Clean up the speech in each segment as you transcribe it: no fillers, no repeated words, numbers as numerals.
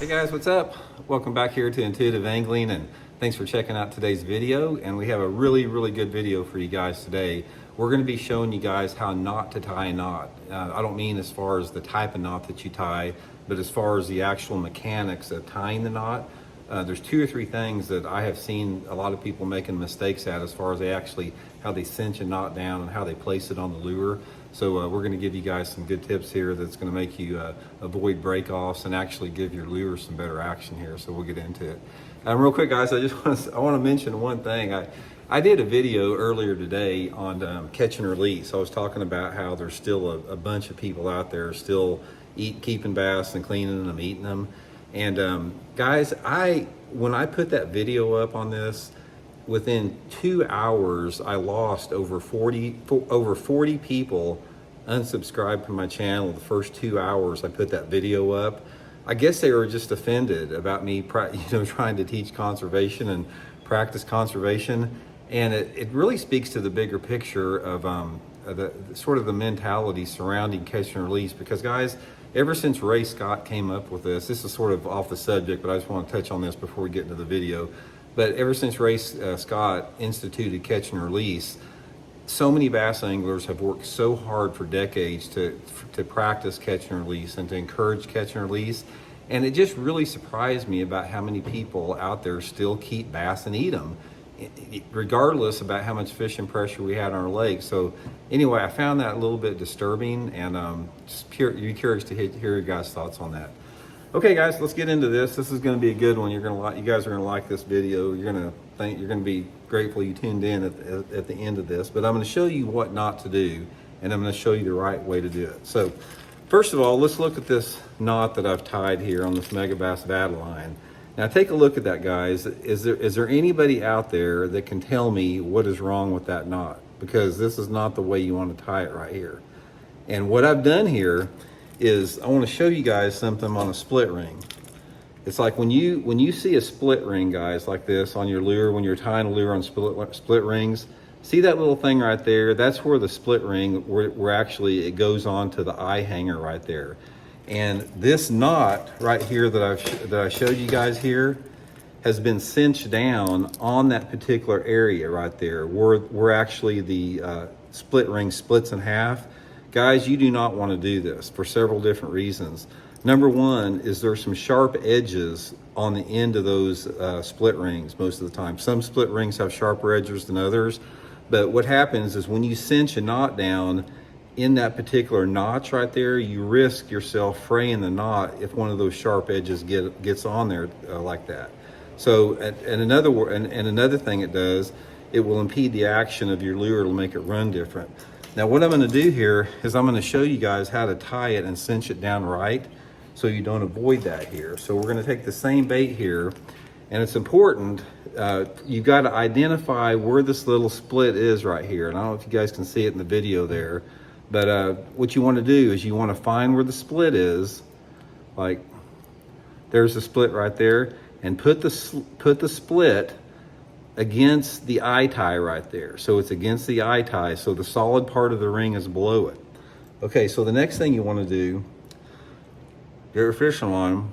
Hey guys, what's up? Welcome back here to Intuitive Angling, and thanks for checking out today's video. And we have a really good video for you guys today. We're going to be showing you guys how not to tie a knot. I don't mean as far as the type of knot that you tie, but as far as the actual mechanics of tying the knot. There's 2 or 3 things that I have seen a lot of people making mistakes at as far as how they cinch a knot down and how they place it on the lure. So we're going to give you guys some good tips here that's going to make you avoid break-offs and actually give your lure some better action here. So we'll get into it. Real quick, guys, I want to mention one thing. I did a video earlier today on catch and release. I was talking about how there's still a bunch of people out there still keeping bass and cleaning them, eating them. And guys, when I put that video up on this, within 2 hours, I lost over 40 people unsubscribed from my channel. The first 2 hours I put that video up. I guess they were just offended about me, trying to teach conservation and practice conservation. And it really speaks to the bigger picture of the sort of the mentality surrounding catch and release. Because guys, ever since Ray Scott came up with this is sort of off the subject, but I just want to touch on this before we get into the video. But ever since Ray Scott instituted catch and release, so many bass anglers have worked so hard for decades to practice catch and release and to encourage catch and release. And it just really surprised me about how many people out there still keep bass and eat them, regardless about how much fishing pressure we had on our lake. So anyway, I found that a little bit disturbing, and just curious to hear your guys' thoughts on that. Okay, guys, let's get into this. This is going to be a good one. You guys are going to like this video. You're going to be grateful you tuned in at the end of this. But I'm going to show you what not to do, and I'm going to show you the right way to do it. So, first of all, let's look at this knot that I've tied here on this Megabass Vatline. Now, take a look at that, guys. Is there anybody out there that can tell me what is wrong with that knot? Because this is not the way you want to tie it right here. And what I've done here is I want to show you guys something on a split ring. It's like when you see a split ring, guys, like this on your lure, when you're tying a lure on split rings, see that little thing right there? That's where the split ring, where actually it goes on to the eye hanger right there. And this knot right here that I showed you guys here has been cinched down on that particular area right there, where actually the split ring splits in half. Guys, you do not want to do this for several different reasons. Number one is there's some sharp edges on the end of those split rings most of the time. Some split rings have sharper edges than others, but what happens is when you cinch a knot down in that particular notch right there, you risk yourself fraying the knot if one of those sharp edges gets on there like that. So, and another thing it does, it will impede the action of your lure. It'll make it run different. Now what I'm going to do here is I'm going to show you guys how to tie it and cinch it down right so you don't avoid that here. So we're going to take the same bait here, and it's important, you've got to identify where this little split is right here. And I don't know if you guys can see it in the video there, but what you want to do is you want to find where the split is, like there's the split right there, and put the split against the eye tie right there. So it's against the eye tie, so the solid part of the ring is below it. Okay, so the next thing you want to do, get your fishing line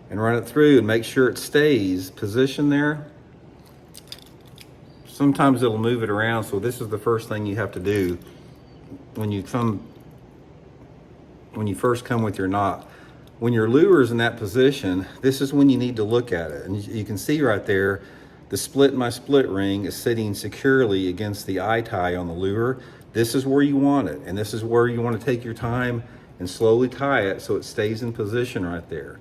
and run it through and make sure it stays positioned there. Sometimes it'll move it around, so this is the first thing you have to do when you first come with your knot. When your lure is in that position, this is when you need to look at it. And you can see right there, the split in my split ring is sitting securely against the eye tie on the lure. This is where you want it, and this is where you want to take your time and slowly tie it so it stays in position right there.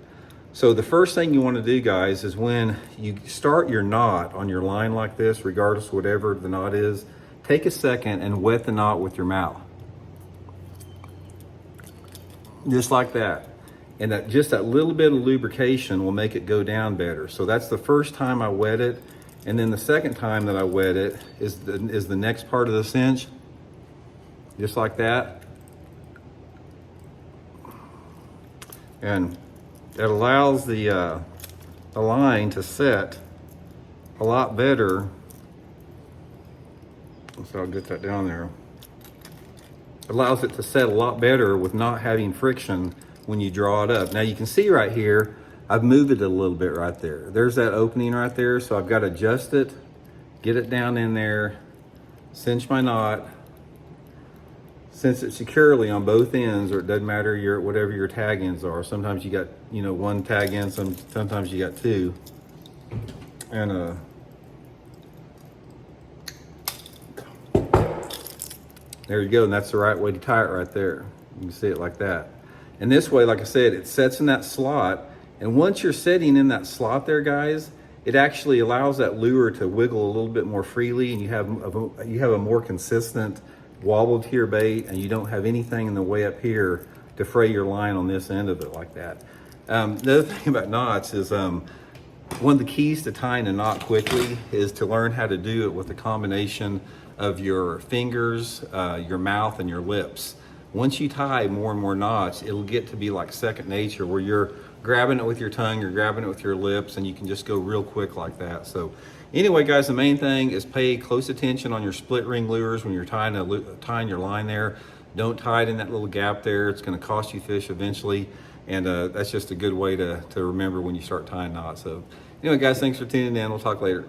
So the first thing you want to do, guys, is when you start your knot on your line like this, regardless of whatever the knot is, take a second and wet the knot with your mouth. Just like that. And just that little bit of lubrication will make it go down better. So that's the first time I wet it. And then the second time that I wet it is the next part of the cinch. Just like that. And it allows the line to set a lot better. So I'll get that down there. Allows it to set a lot better with not having friction when you draw it up. Now you can see right here, I've moved it a little bit right there. There's that opening right there. So I've got to adjust it, get it down in there, cinch my knot, cinch it securely on both ends, or it doesn't matter whatever your tag ends are. Sometimes you got, you know, one tag end, sometimes you got two. And there you go, and that's the right way to tie it right there. You can see it like that. And this way, like I said, it sets in that slot. And once you're sitting in that slot there, guys, it actually allows that lure to wiggle a little bit more freely, and you have a more consistent wobble to your bait, and you don't have anything in the way up here to fray your line on this end of it like that. The other thing about knots is one of the keys to tying a knot quickly is to learn how to do it with a combination of your fingers, your mouth, and your lips. Once you tie more and more knots, it'll get to be like second nature, where you're grabbing it with your tongue, you're grabbing it with your lips, and you can just go real quick like that. So anyway, guys, the main thing is pay close attention on your split ring lures when you're tying your line there. Don't tie it in that little gap there. It's going to cost you fish eventually, and that's just a good way to remember when you start tying knots. So anyway, guys, thanks for tuning in. We'll talk later.